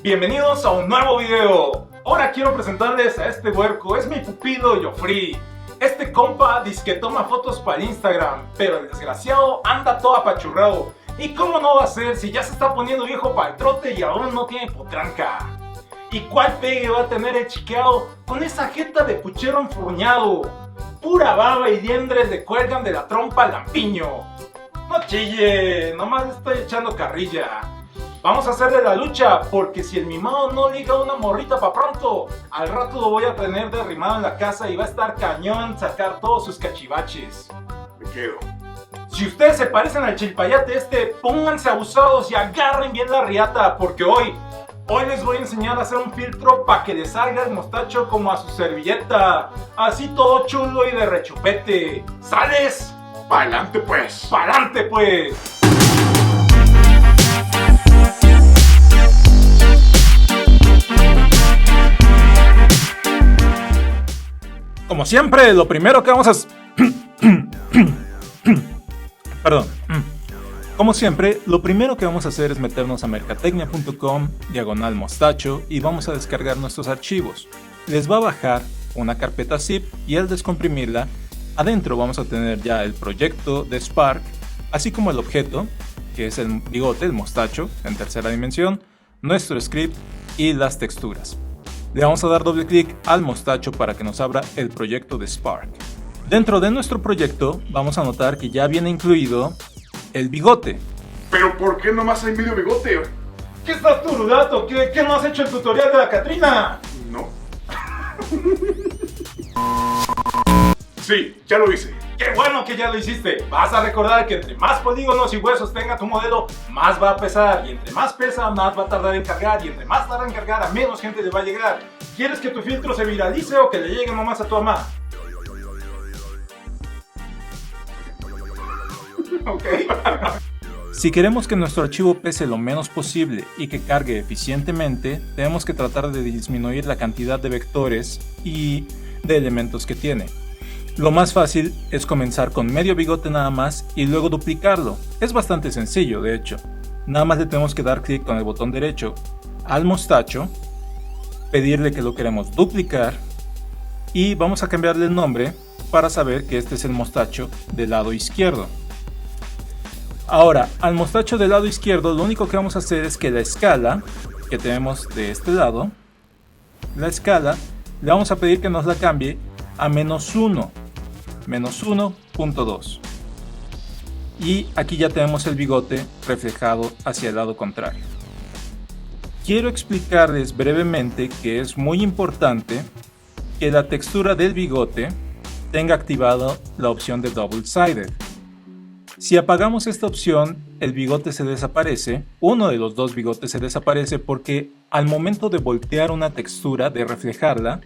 Bienvenidos a un nuevo video. Ahora quiero presentarles a este huerco, es mi pupilo Joffrey. Este compa dice que toma fotos para Instagram, pero el desgraciado anda todo apachurrado. ¿Y cómo no va a ser si ya se está poniendo viejo para el trote y aún no tiene potranca? ¿Y cuál pegue va a tener el chiqueado con esa jeta de puchero enfurñado? Pura baba y liendres le cuelgan de la trompa al lampiño. No chille, nomás le estoy echando carrilla. Vamos a hacerle la lucha, porque si el mimado no liga una morrita pa' pronto, al rato lo voy a tener derrimado en la casa y va a estar cañón sacar todos sus cachivaches. Me quedo. Si ustedes se parecen al chilpayate pónganse abusados y agarren bien la riata, porque hoy les voy a enseñar a hacer un filtro para que les salga el mostacho como a su servilleta, así todo chulo y de rechupete. ¿Sales? ¡Pa'lante pues! ¡Pa'lante pues! Como siempre, lo primero que vamos a... Perdón. Como siempre, lo primero que vamos a hacer es meternos a mercatecnia.com/mostacho y vamos a descargar nuestros archivos. Les va a bajar una carpeta zip y al descomprimirla, adentro vamos a tener ya el proyecto de Spark, así como el objeto, que es el bigote, el mostacho, en tercera dimensión, nuestro script y las texturas. Le vamos a dar doble clic al mostacho para que nos abra el proyecto de Spark. Dentro de nuestro proyecto vamos a notar que ya viene incluido el bigote. ¿Pero por qué nomás hay medio bigote? ¿Qué estás turudato? ¿Qué no has hecho el tutorial de la Catrina? No. Sí, ya lo hice. ¡Qué bueno que ya lo hiciste! Vas a recordar que entre más polígonos y huesos tenga tu modelo, más va a pesar. Y entre más pesa, más va a tardar en cargar. Y entre más tarda en cargar, a menos gente le va a llegar. ¿Quieres que tu filtro se viralice o que le llegue nomás a tu mamá? Ok. Si queremos que nuestro archivo pese lo menos posible y que cargue eficientemente, tenemos que tratar de disminuir la cantidad de vectores y de elementos que tiene. Lo más fácil es comenzar con medio bigote nada más y luego duplicarlo. Es bastante sencillo, de hecho. Nada más le tenemos que dar clic con el botón derecho al mostacho, pedirle que lo queremos duplicar y vamos a cambiarle el nombre para saber que este es el mostacho del lado izquierdo. Ahora, al mostacho del lado izquierdo lo único que vamos a hacer es que la escala que tenemos de este lado, la escala, le vamos a pedir que nos la cambie a -1, -1.2. Y aquí ya tenemos el bigote reflejado hacia el lado contrario. Quiero explicarles brevemente que es muy importante que la textura del bigote tenga activado la opción de Double Sided. Si apagamos esta opción, el bigote se desaparece, uno de los dos bigotes se desaparece porque al momento de voltear una textura, de reflejarla,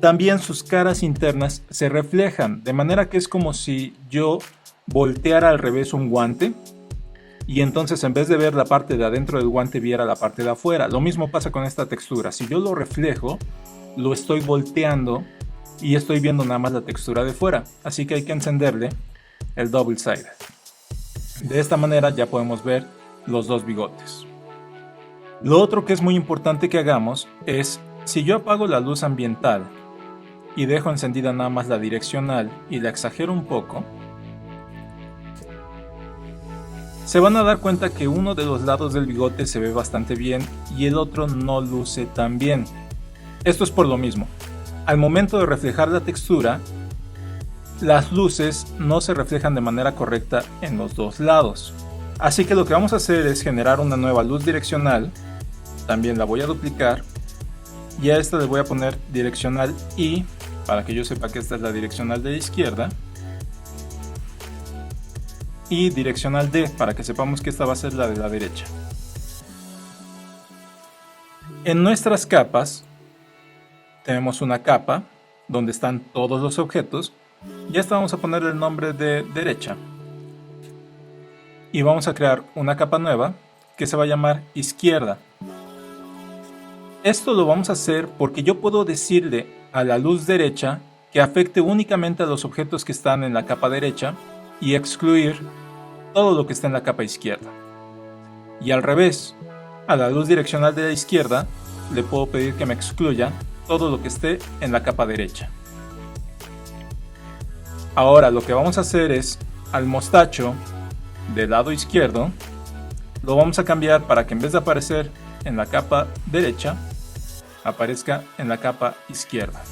también sus caras internas se reflejan, de manera que es como si yo volteara al revés un guante y entonces en vez de ver la parte de adentro del guante viera la parte de afuera. Lo mismo pasa con esta textura, si yo lo reflejo, lo estoy volteando y estoy viendo nada más la textura de fuera, así que hay que encenderle el Double Sided. De esta manera ya podemos ver los dos bigotes. Lo otro que es muy importante que hagamos es, si yo apago la luz ambiental y dejo encendida nada más la direccional y la exagero un poco, se van a dar cuenta que uno de los lados del bigote se ve bastante bien y el otro no luce tan bien. Esto es por lo mismo. Al momento de reflejar la textura, las luces no se reflejan de manera correcta en los dos lados. Así que lo que vamos a hacer es generar una nueva luz direccional. También la voy a duplicar. Y a esta le voy a poner direccional I, para que yo sepa que esta es la direccional de la izquierda. Y direccional D, para que sepamos que esta va a ser la de la derecha. En nuestras capas, tenemos una capa donde están todos los objetos. Y a esta vamos a ponerle el nombre de derecha. Y vamos a crear una capa nueva que se va a llamar izquierda. Esto lo vamos a hacer porque yo puedo decirle a la luz derecha que afecte únicamente a los objetos que están en la capa derecha y excluir todo lo que está en la capa izquierda. Y al revés, a la luz direccional de la izquierda le puedo pedir que me excluya todo lo que esté en la capa derecha. Ahora lo que vamos a hacer es, al mostacho del lado izquierdo, lo vamos a cambiar para que en vez de aparecer en la capa derecha, aparezca en la capa izquierda.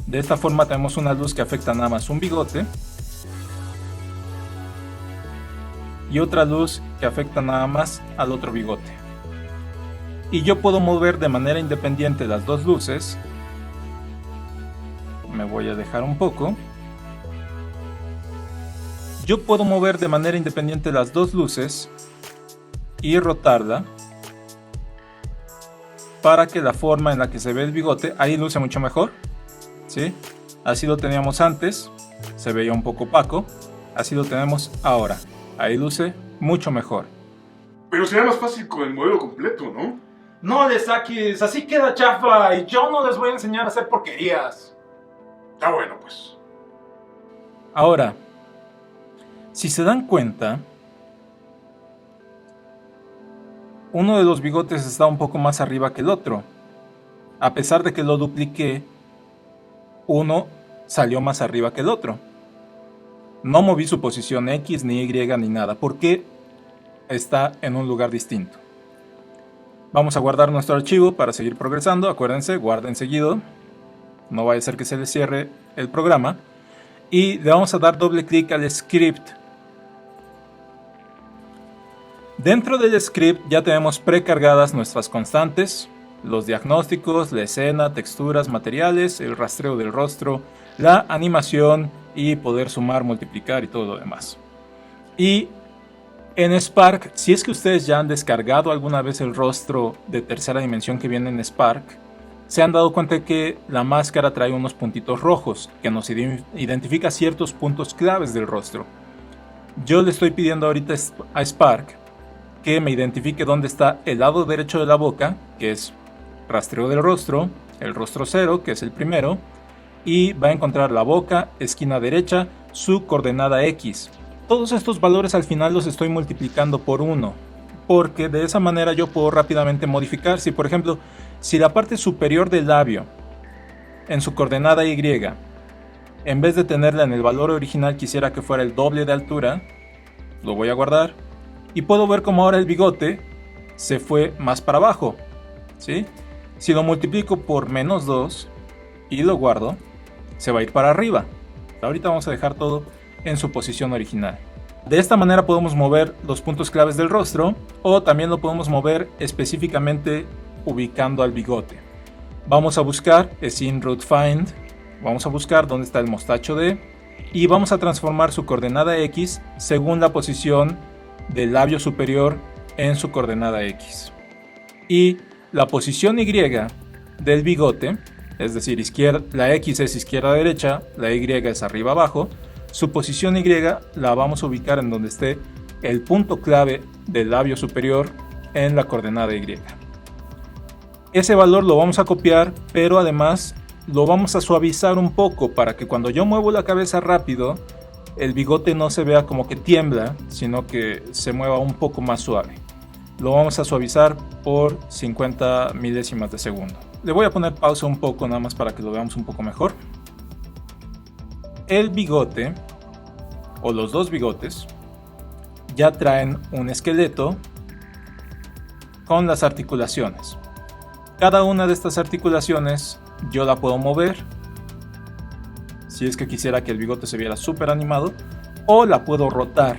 De esta forma tenemos una luz que afecta nada más un bigote y otra luz que afecta nada más al otro bigote. Y yo puedo mover de manera independiente las dos luces. Me voy a dejar un poco. Yo puedo mover de manera independiente las dos luces y rotarla para que la forma en la que se ve el bigote ahí luce mucho mejor, ¿sí? Así lo teníamos antes, se veía un poco opaco. Así lo tenemos ahora, ahí luce mucho mejor. Pero sería más fácil con el modelo completo, ¿no? No le saques, así queda chafa y yo no les voy a enseñar a hacer porquerías. Está bueno, pues. Ahora, si se dan cuenta, uno de los bigotes está un poco más arriba que el otro. A pesar de que lo dupliqué, uno salió más arriba que el otro. No moví su posición X, ni Y, ni nada, porque está en un lugar distinto. Vamos a guardar nuestro archivo para seguir progresando. Acuérdense, guarden seguido. No vaya a ser que se les cierre el programa. Y le vamos a dar doble clic al script. Dentro del script ya tenemos precargadas nuestras constantes, los diagnósticos, la escena, texturas, materiales, el rastreo del rostro, la animación y poder sumar, multiplicar y todo lo demás. Y en Spark, si es que ustedes ya han descargado alguna vez el rostro de tercera dimensión que viene en Spark, se han dado cuenta que la máscara trae unos puntitos rojos que nos identifica ciertos puntos claves del rostro. Yo le estoy pidiendo ahorita a Spark que me identifique dónde está el lado derecho de la boca, que es rastreo del rostro, el rostro 0, que es el primero, y va a encontrar la boca, esquina derecha, su coordenada X. Todos estos valores al final los estoy multiplicando por 1, porque de esa manera yo puedo rápidamente modificar. Si por ejemplo, si la parte superior del labio, en su coordenada Y, en vez de tenerla en el valor original quisiera que fuera el doble de altura, lo voy a guardar, y puedo ver cómo ahora el bigote se fue más para abajo, ¿sí? Si lo multiplico por -2 y lo guardo, se va a ir para arriba. Ahorita vamos a dejar todo en su posición original. De esta manera podemos mover los puntos claves del rostro, o también lo podemos mover específicamente ubicando al bigote. Vamos a buscar Scene Root Find, vamos a buscar dónde está el mostacho D, y vamos a transformar su coordenada X según la posición del labio superior en su coordenada X. Y la posición Y del bigote, es decir, la X es izquierda-derecha, la Y es arriba-abajo, su posición Y la vamos a ubicar en donde esté el punto clave del labio superior en la coordenada Y. Ese valor lo vamos a copiar, pero además lo vamos a suavizar un poco para que cuando yo muevo la cabeza rápido, el bigote no se vea como que tiembla, sino que se mueva un poco más suave. Lo vamos a suavizar por 50 milésimas de segundo. Le voy a poner pausa un poco nada más para que lo veamos un poco mejor. El bigote, o los dos bigotes, ya traen un esqueleto con las articulaciones. Cada una de estas articulaciones yo la puedo mover, si es que quisiera que el bigote se viera súper animado, o la puedo rotar.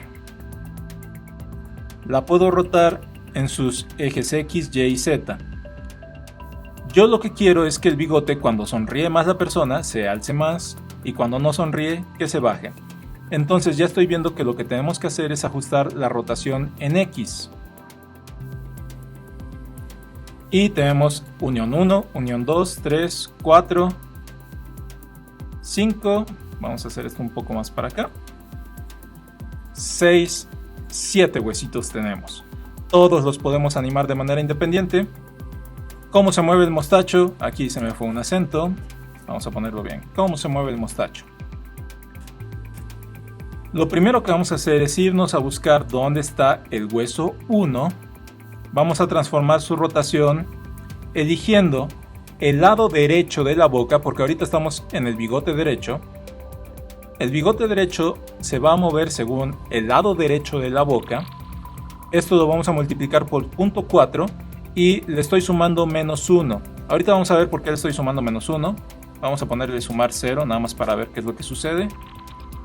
La puedo rotar en sus ejes X, Y y Z. Yo lo que quiero es que el bigote, cuando sonríe más la persona, se alce más, y cuando no sonríe, que se baje. Entonces ya estoy viendo que lo que tenemos que hacer es ajustar la rotación en X. Y tenemos unión 1, unión 2, 3, 4, 5, vamos a hacer esto un poco más para acá, 6, 7 huesitos tenemos. Todos los podemos animar de manera independiente. ¿Cómo se mueve el mostacho? Aquí se me fue un acento. Vamos a ponerlo bien. ¿Cómo se mueve el mostacho? Lo primero que vamos a hacer es irnos a buscar dónde está el hueso 1. Vamos a transformar su rotación eligiendo el lado derecho de la boca, porque ahorita estamos en el bigote derecho. El bigote derecho se va a mover según el lado derecho de la boca. Esto lo vamos a multiplicar por 0.4 y le estoy sumando -1. Ahorita vamos a ver por qué le estoy sumando -1. Vamos a ponerle sumar 0 nada más para ver qué es lo que sucede.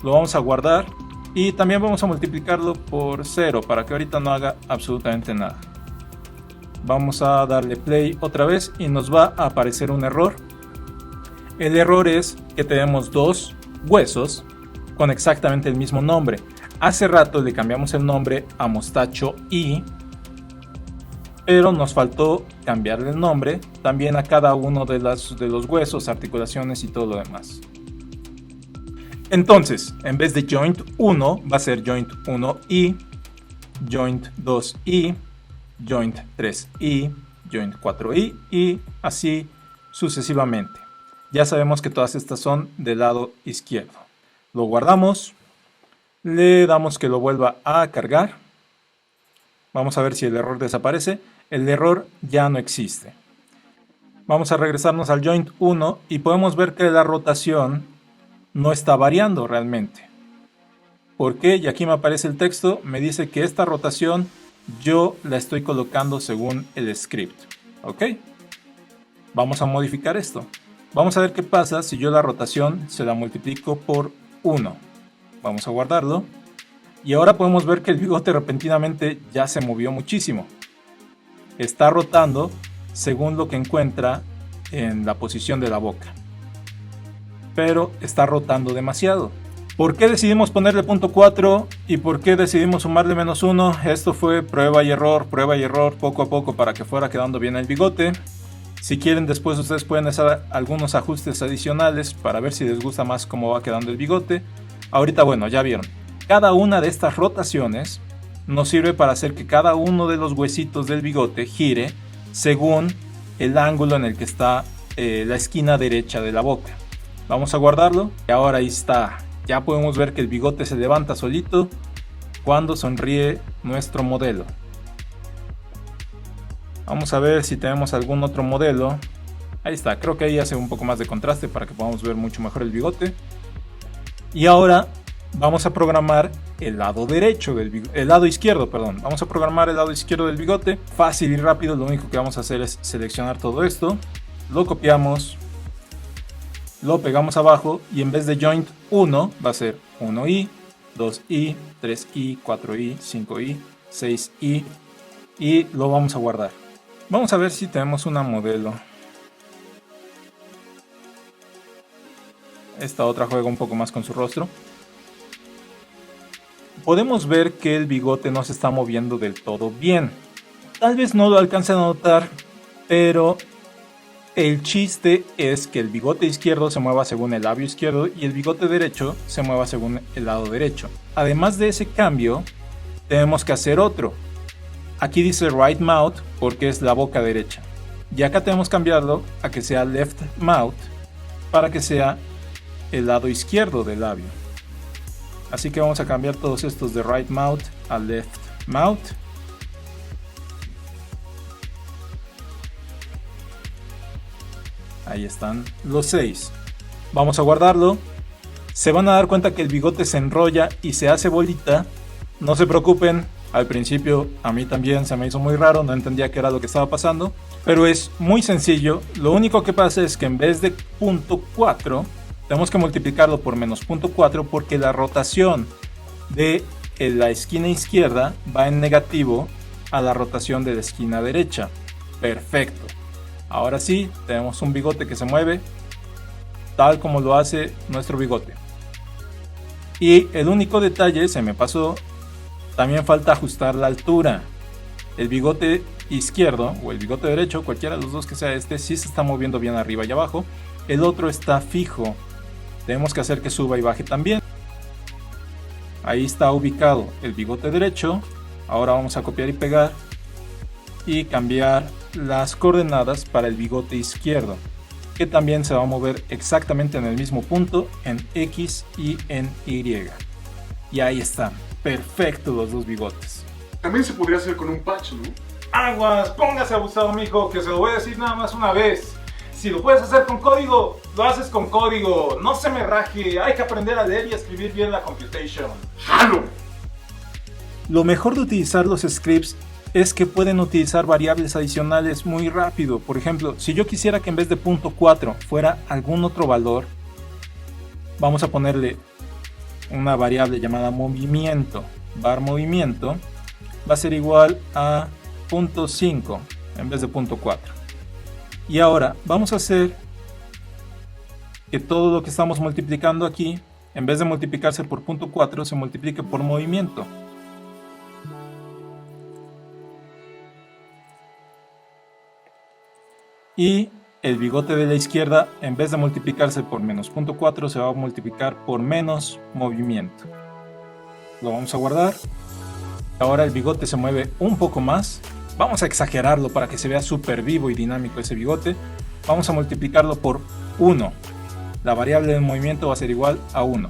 Lo vamos a guardar y también vamos a multiplicarlo por 0 para que ahorita no haga absolutamente nada. Vamos a darle play otra vez y nos va a aparecer un error. El error es que tenemos dos huesos con exactamente el mismo nombre. Hace rato le cambiamos el nombre a Mostacho I, pero nos faltó cambiarle el nombre también a cada uno de los huesos, articulaciones y todo lo demás. Entonces, en vez de joint 1 va a ser joint 1i, joint 2i, joint 3i, joint 4i y así sucesivamente. Ya sabemos que todas estas son del lado izquierdo. Lo guardamos, le damos que lo vuelva a cargar. Vamos a ver si el error desaparece. El error ya no existe. Vamos a regresarnos al joint 1 y podemos ver que la rotación no está variando realmente. ¿Por qué? Y aquí me aparece el texto, me dice que esta rotación yo la estoy colocando según el script. ¿Ok? Vamos a modificar esto. Vamos a ver qué pasa si yo la rotación se la multiplico por 1. Vamos a guardarlo. Y ahora podemos ver que el bigote repentinamente ya se movió muchísimo. Está rotando según lo que encuentra en la posición de la boca. Pero está rotando demasiado. ¿Por qué decidimos ponerle 0.4 y por qué decidimos sumarle -1? Esto fue prueba y error, poco a poco para que fuera quedando bien el bigote. Si quieren, después ustedes pueden hacer algunos ajustes adicionales para ver si les gusta más cómo va quedando el bigote. Ahorita, bueno, ya vieron. Cada una de estas rotaciones nos sirve para hacer que cada uno de los huesitos del bigote gire según el ángulo en el que está la esquina derecha de la boca. Vamos a guardarlo y ahora ahí está. Ya podemos ver que el bigote se levanta solito cuando sonríe nuestro modelo. Vamos a ver si tenemos algún otro modelo. Ahí está, creo que ahí hace un poco más de contraste para que podamos ver mucho mejor el bigote. Y ahora vamos a programar el lado derecho el lado izquierdo, perdón. Vamos a programar el lado izquierdo del bigote. Fácil y rápido, lo único que vamos a hacer es seleccionar todo esto. Lo copiamos. Lo pegamos abajo y en vez de joint 1 va a ser 1i, 2i, 3i, 4i, 5i, 6i y lo vamos a guardar. Vamos a ver si tenemos una modelo. Esta otra juega un poco más con su rostro. Podemos ver que el bigote no se está moviendo del todo bien. Tal vez no lo alcancen a notar, pero el chiste es que el bigote izquierdo se mueva según el labio izquierdo y el bigote derecho se mueva según el lado derecho. Además de ese cambio, tenemos que hacer otro. Aquí dice right mouth porque es la boca derecha. Y acá tenemos que cambiarlo a que sea left mouth para que sea el lado izquierdo del labio. Así que vamos a cambiar todos estos de right mouth a left mouth. Ahí están los 6. Vamos a guardarlo. Se van a dar cuenta que el bigote se enrolla y se hace bolita. No se preocupen. Al principio a mí también se me hizo muy raro. No entendía qué era lo que estaba pasando. Pero es muy sencillo. Lo único que pasa es que en vez de 0.4 tenemos que multiplicarlo por -0.4 porque la rotación de la esquina izquierda va en negativo a la rotación de la esquina derecha. Perfecto. Ahora sí, tenemos un bigote que se mueve tal como lo hace nuestro bigote. Y el único detalle, se me pasó, también falta ajustar la altura. El bigote izquierdo o el bigote derecho, cualquiera de los dos que sea este, sí se está moviendo bien arriba y abajo. El otro está fijo. Tenemos que hacer que suba y baje también. Ahí está ubicado el bigote derecho. Ahora vamos a copiar y pegar y cambiar las coordenadas para el bigote izquierdo, que también se va a mover exactamente en el mismo punto en X y en Y. Y ahí están, perfectos los dos bigotes. También se podría hacer con un patch, ¿no? Aguas, póngase abusado, mijo, que se lo voy a decir nada más una vez. Si lo puedes hacer con código, lo haces con código. No se me raje, hay que aprender a leer y escribir bien la computation. ¡Jalo! Lo mejor de utilizar los scripts es que pueden utilizar variables adicionales muy rápido. Por ejemplo, si yo quisiera que en vez de .4 fuera algún otro valor, vamos a ponerle una variable llamada movimiento. Var movimiento va a ser igual a .5 en vez de .4. Y ahora vamos a hacer que todo lo que estamos multiplicando aquí, en vez de multiplicarse por .4, se multiplique por movimiento. Y el bigote de la izquierda, en vez de multiplicarse por menos .4, se va a multiplicar por menos movimiento. Lo vamos a guardar. Ahora el bigote se mueve un poco más. Vamos a exagerarlo para que se vea súper vivo y dinámico ese bigote. Vamos a multiplicarlo por 1. La variable de movimiento va a ser igual a 1.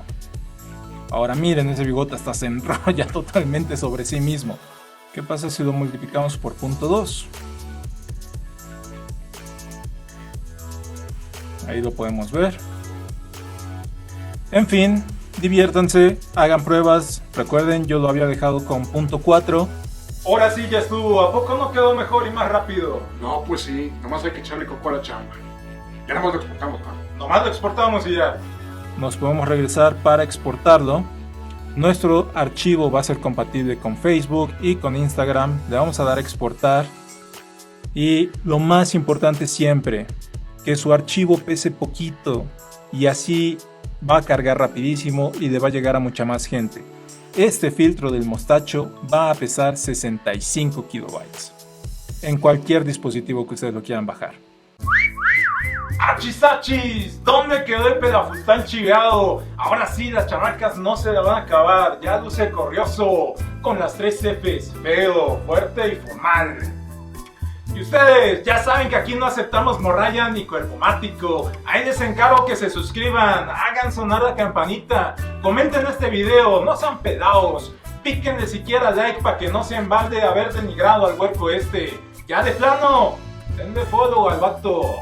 Ahora miren, ese bigote hasta se enrolla totalmente sobre sí mismo. ¿Qué pasa si lo multiplicamos por .2? Ahí lo podemos ver. En fin, diviértanse, hagan pruebas. Recuerden, yo lo había dejado con .4. Ahora sí ya estuvo, ¿a poco no quedó mejor y más rápido? No, pues sí, nomás hay que echarle coco a la chamba. Ya nomás lo exportamos, ¿no? Nomás lo exportamos y ya. Nos podemos regresar para exportarlo. Nuestro archivo va a ser compatible con Facebook y con Instagram. Le vamos a dar a exportar. Y lo más importante siempre, que su archivo pese poquito. Y así va a cargar rapidísimo y le va a llegar a mucha más gente. Este filtro del mostacho va a pesar 65 kilobytes. En cualquier dispositivo que ustedes lo quieran bajar. ¡Achis, achis! ¿Dónde quedó el pedafustán chivado? Ahora sí, las chamacas no se la van a acabar. Ya luce corrioso, con las 3 Fs, feo, fuerte y formal. Y ustedes ya saben que aquí no aceptamos morralla ni cuerpomático. Ahí les encargo que se suscriban, hagan sonar la campanita, comenten este video, no sean pedados, píquenle siquiera like para que no se embalde haber denigrado al hueco este. Ya de plano, denle follow al vato,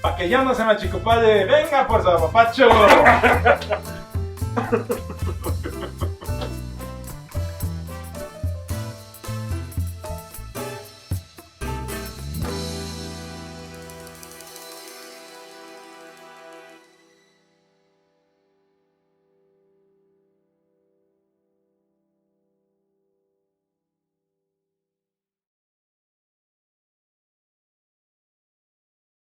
para que ya no se me achicopale. Venga por su apapacho.